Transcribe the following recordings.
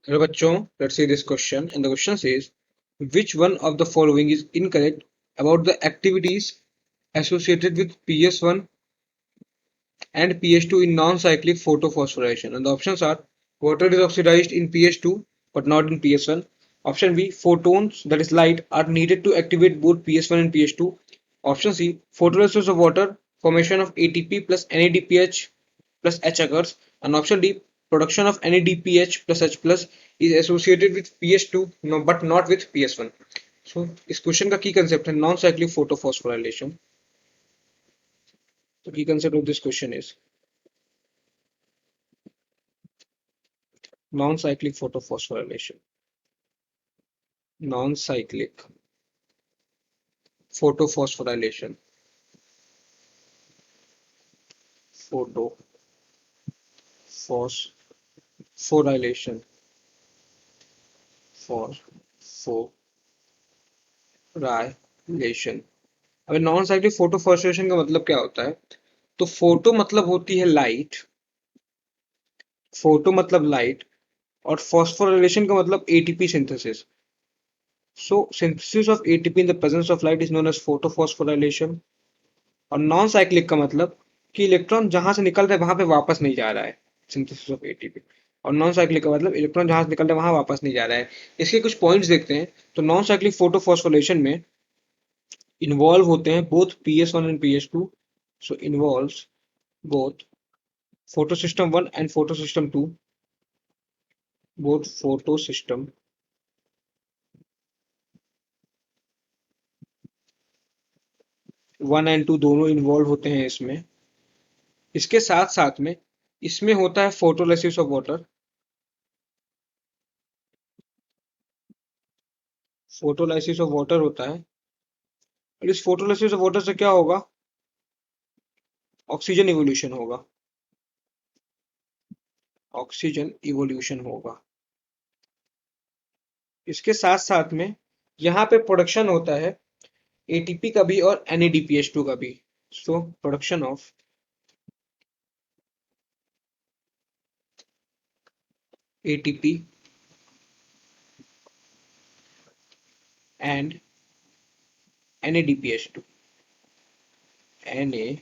Hello बच्चों, let's see this question. And the question says, which one of the following is incorrect about the activities associated with PS1 and PS2 in non-cyclic photophosphorylation? And the options are: water is oxidized in PS2 but not in PS1. Option B, photons, that is light, are needed to activate both PS1 and PS2. Option C, photolysis of water, formation of ATP plus NADPH plus H occurs. And option D, production of NADPH plus H plus is associated with PS2 no, but not with PS1. So इस question का की concept है non cyclic photophosphorylation. The key concept of this question is non-cyclic photophosphorylation. Non-cyclic photophosphorylation. Photophosphorylation. Phosphorylation. अब non cyclic photophosphorylation का मतलब क्या होता है? तो फोटो मतलब होती है लाइट. फोटो मतलब लाइट. और फॉस्फोराइलेशन का मतलब ATP synthesis. So synthesis of ATP in the presence of light is known as photophosphorylation. और नॉन साइक्लिक का मतलब कि इलेक्ट्रॉन जहां से निकल रहा है वहां पे वापस नहीं जा रहा है. Synthesis of ATP. और नॉन साइक्लिक का मतलब इलेक्ट्रॉन जहां से निकल रहा है वहां वापस नहीं जा रहा है. इसके कुछ पॉइंट्स देखते हैं. तो नॉन साइक्लिक फोटोफॉस्फोरेशन में इन्वॉल्व होते हैं both PS1 and PS2. So involves both photosystem 1 and photosystem 2. Both photosystem 1 and 2 दोनों इन्वॉल्व होते हैं इसमें. इसके साथ साथ में इसमें होता है photolysis of water. Photolysis of water होता है. और इस फोटोलिसिस ऑफ वाटर से क्या होगा? ऑक्सीजन इवोल्यूशन होगा. ऑक्सीजन इवोल्यूशन होगा. इसके साथ साथ में यहाँ पे प्रोडक्शन होता है एटीपी का भी और NADPH2 का भी. So production of ATP and NADPH2. NADPH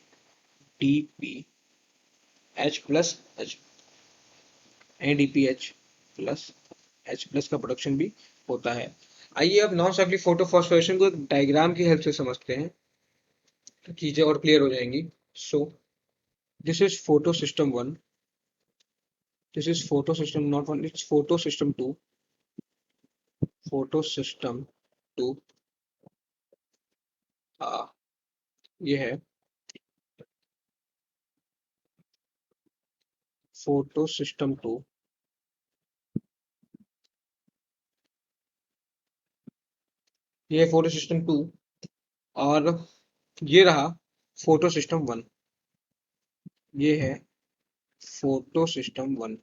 plus H. NADPH plus H plus का प्रोडक्शन भी होता है. आइए अब नॉन साइक्लिक फोटोफॉस्फोरेशन को एक डायग्राम की हेल्प से समझते हैं तो चीजें और क्लियर हो जाएंगी. So this is photo system 1. This is photo system not 1, it's photo system 2. Photo system 2. ये है फोटो सिस्टम 2. ये है फोटो सिस्टम 2. और ये रहा फोटो सिस्टम 1. ये है फोटो सिस्टम 1.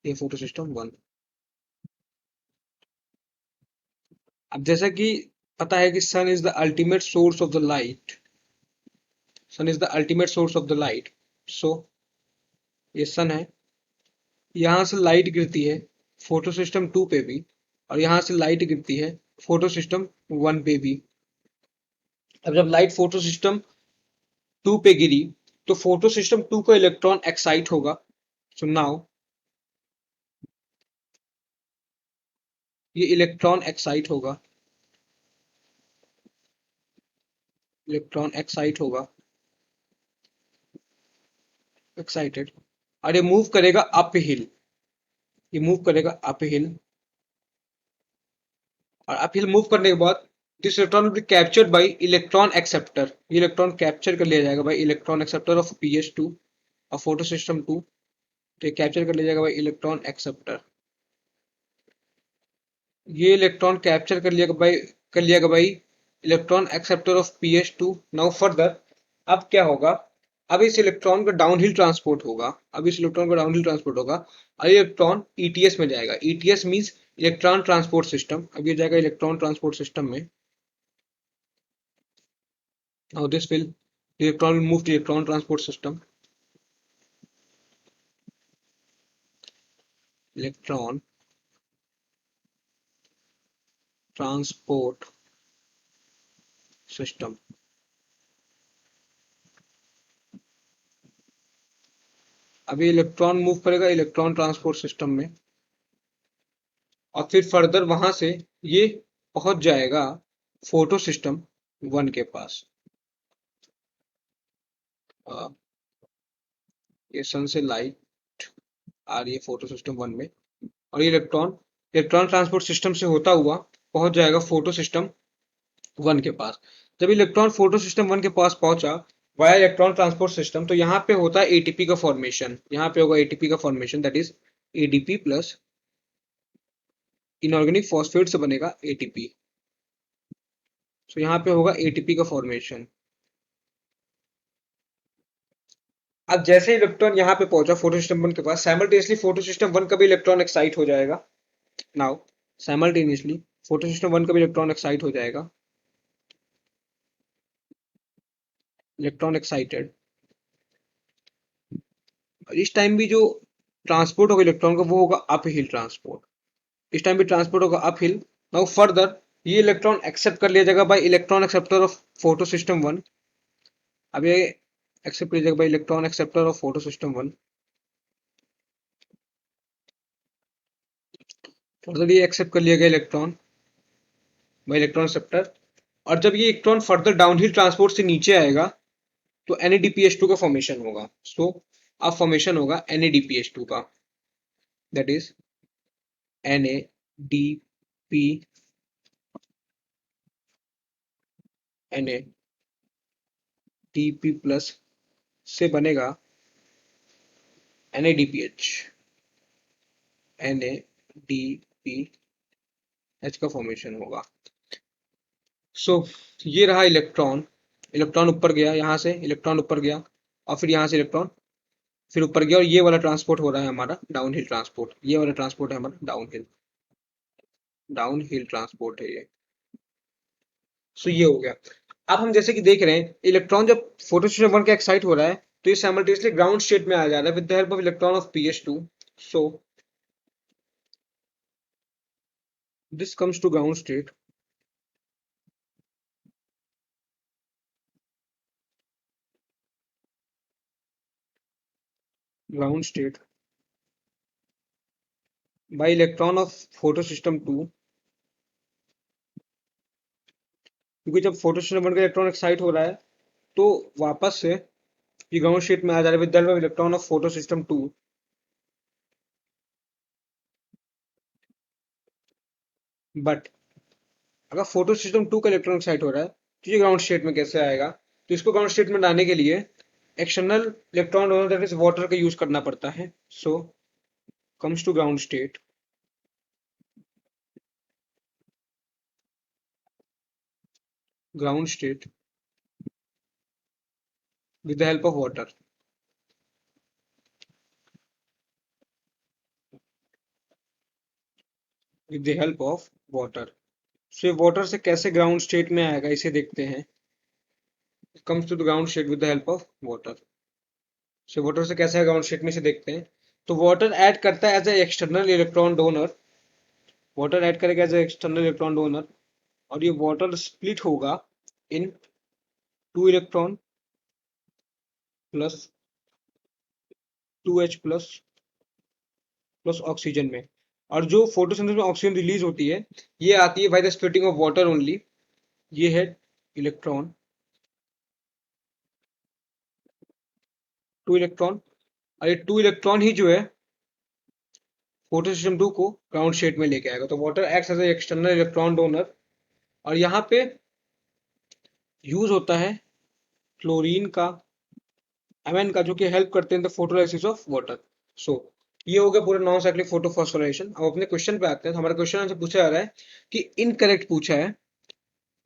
ये फोटो सिस्टम 1. अब जैसा कि पता है कि sun is the ultimate source of the light. Sun is the ultimate source of the light. So ये सन है. यहाँ से लाइट गिरती है फोटो सिस्टम 2 पे भी. और यहाँ से लाइट गिरती है फोटो सिस्टम 1 पे भी. अब जब लाइट फोटो सिस्टम 2 पे गिरी तो फोटो सिस्टम 2 का इलेक्ट्रॉन एक्साइट होगा. सो नाउ ये इलेक्ट्रॉन एक्साइट होगा. इलेक्ट्रॉन एक्साइट होगा. एक्साइटेड. और ये मूव करेगा अप हिल. ये मूव करेगा अप हिल. और अप हिल मूव करने के बाद this electron will be captured by electron acceptor. ये इलेक्ट्रॉन कैप्चर कर लिया जाएगा bye electron acceptor of PS2 और फोटो सिस्टम 2. तो ये कैप्चर कर लिया जाएगा बाय इलेक्ट्रॉन एक्सेप्टर. ये इलेक्ट्रॉन कैप्चर कर लिया bye electron acceptor of PS2. Now further अब क्या होगा? अब इस इलेक्ट्रॉन का डाउनहिल ट्रांसपोर्ट होगा. अब इस इलेक्ट्रॉन का डाउनहिल ट्रांसपोर्ट होगा और इलेक्ट्रॉन ETS में जाएगा. ETS means electron transport system. अब ये जाएगा इलेक्ट्रॉन ट्रांसपोर्ट सिस्टम में. Now this will electron will move two electron transport system. Electron transport system. अभी इलेक्ट्रॉन मूव करेगा इलेक्ट्रॉन ट्रांसपोर्ट सिस्टम में, और फिर फर्दर वहां से ये पहुंच जाएगा फोटो सिस्टम 1 के पास। अ, ये सन से लाइट आ रही है फोटो सिस्टम 1 में, और ये इलेक्ट्रॉन इलेक्ट्रॉन ट्रांसपोर्ट सिस्टम से होता हुआ पहुंच जाएगा फोटो सिस्टम 1 के पास। जब इलेक्ट्रॉन फोटो सिस्टम 1 के पास पहुंचा वाया इलेक्ट्रॉन ट्रांसपोर्ट सिस्टम, तो यहाँ पे होता है एटीपी का फॉर्मेशन। यहाँ पे होगा एटीपी का formation, that is ADP plus inorganic phosphate से बनेगा एटीपी। तो यहाँ पे होगा एटीपी का फॉर्मेशन। अब जैसे इलेक्ट्रॉन यहाँ पे पहुंचा फोटो सिस्टम 1 के पास, साइमल्टेनियसली फोटो सिस्टम 1 का भी इलेक्ट्रॉन एक्साइट हो जाएगा। नाउ साइमल्टेनियसली फोटो सिस्टम 1 का भी इलेक्ट्रॉन एक्साइट हो जाएगा। इलेक्ट्रॉन एक्साइटेड, इस टाइम भी जो ट्रांसपोर्ट होगा इलेक्ट्रॉन का वो होगा अप हिल ट्रांसपोर्ट। इस टाइम भी ट्रांसपोर्ट होगा अप हिल। नाउ फर्दर ये इलेक्ट्रॉन एक्सेप्ट कर लिया जाएगा bye electron acceptor of photo system 1। अब ये एक्सेप्ट किया जाएगा bye electron acceptor of photo system 1। Further ये एक्सेप्ट कर लिया गया इलेक्ट्रॉन बाय इलेक्ट्रॉन एक्सेप्टर, और जब ये इलेक्ट्रॉन फर्दर डाउनहिल ट्रांसपोर्ट से नीचे आएगा तो NADPH2 का फॉर्मेशन होगा। सो अब फॉर्मेशन होगा NADPH2 का, that is NADP NADP plus से बनेगा NADPH। NADPH का फॉर्मेशन होगा। सो ये रहा इलेक्ट्रॉन। इलेक्ट्रॉन ऊपर गया, यहाँ से इलेक्ट्रॉन ऊपर गया, और फिर यहाँ से इलेक्ट्रॉन फिर ऊपर गया, और ये वाला ट्रांसपोर्ट हो रहा है हमारा डाउन हिल ट्रांसपोर्ट। ये वाला ट्रांसपोर्ट है हमारा डाउन हिल ट्रांसपोर्ट है ये। सो ये हो गया। अब हम जैसे कि देख रहे हैं इलेक्ट्रॉन जब फोटो सिस्टम 1 का एक्साइट हो रहा है तो ये साइमल्टेनियसली ग्राउंड स्टेट में आ जा रहा है with the help of electron of pH2। So this comes to ground state. Ground state by electron of photo system 2, क्योंकि जब फोटो सिस्टम 1 का इलेक्ट्रॉन एक्साइट हो रहा है तो वापस से ये ग्राउंड स्टेट में आ जा रहा है with the help of electron of photo system 2। But अगर फोटो सिस्टम 2 का इलेक्ट्रॉन एक्साइट हो रहा है तो ये ग्राउंड स्टेट में कैसे आएगा? तो इसको ग्राउंड स्टेट में लाने के लिए external electron donor that is water का यूज करना पड़ता है। So comes to ground state with the help of water। with the help of water। so ये water से कैसे ग्राउंड स्टेट में आएगा इसे देखते हैं। comes to the ground state with the help of water। so water से कैसे ग्राउंड स्टेट में इसे देखते हैं। तो water ऐड करता है as a external electron donor. Water add करेगा as a external electron donor, और ये वाटर स्प्लिट होगा in 2 electron plus 2H plus plus oxygen में। और जो फोटोसिंथेसिस में ऑक्सीजन रिलीज होती है ये आती है by the splitting of water only. ये है इलेक्ट्रॉन, 2 इलेक्ट्रॉन, और ये 2 इलेक्ट्रॉन ही जो है फोटो सिस्टम 2 को ग्राउंड स्टेट में लेके आएगा। तो water acts as a external electron donor, और यहाँ पे यूज होता है क्लोरीन का, एमएन का, जो कि हेल्प करते हैं द फोटोलाइसिस ऑफ वाटर। सो ये हो गया पूरा नॉन साइक्लिक फोटोफॉस्फोराइलेशन। अब अपने क्वेश्चन पे आते हैं। तो हमारा क्वेश्चन आंसर पूछा जा रहा है कि इनकरेक्ट पूछा है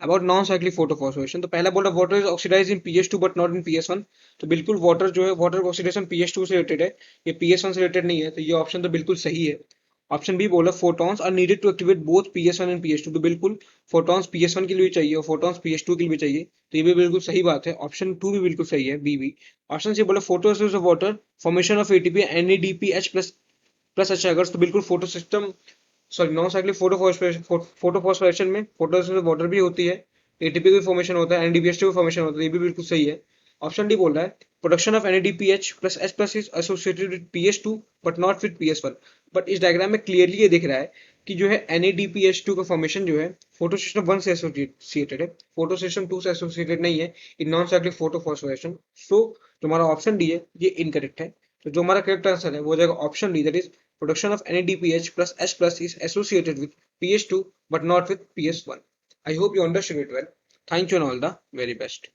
अबाउट नॉन साइक्लिक फोटोफॉस्फोरेशन। तो पहला बोल रहा water is oxidise in pH2 but not in PS1। तो बिल्कुल वाटर जो है वाटर ऑक्सीडेशन pH2 से रिलेटेड है, ये PS1 से रिलेटेड नहीं है। तो ये ऑप्शन तो बिल्कुल सही है। ऑप्शन बी बोला photons are needed to activate both PS1 and PS2। तो बिल्कुल फोटॉन्स PS1 के लिए भी चाहिए और फोटॉन्स PS2 के लिए भी चाहिए। तो ये भी बिल्कुल सही बात है। ऑप्शन 2 भी बिल्कुल सही है, बी भी। ऑप्शन सी बोला photosynthesis of water, formation of ATP NADPH plus plus H अगर तो बिल्कुल photo system sorry non cyclic photophosphorylation में फोटो वाटर भी होती है, एटीपी भी फॉर्मेशन होता है, एनएडीपीएच भी फॉर्मेशन होता है, ये भी बिल्कुल सही है। ऑप्शन डी बोल रहा है production of NADPH plus H plus is associated with पीएच2 बट नॉट विद पीएस1। बट इस डायग्राम में क्लियरली ये दिख रहा है कि जो है एनएडीपीएच2 का फॉर्मेशन जो है फोटो सिस्टम 1 से एसोसिएटेड है, फोटो सिस्टम 2 से एसोसिएटेड नहीं है इन नॉन साइक्लिक फोटोफॉस्फोरेशन। सो जो हमारा ऑप्शन डी है ये इनकरेक्ट है। तो जो हमारा करेक्ट आंसर है वो हो जाएगा option D, that is production of NADPH plus H plus is associated with pH2 but not with PS1. I hope you understood it well. Thank you and all the very best.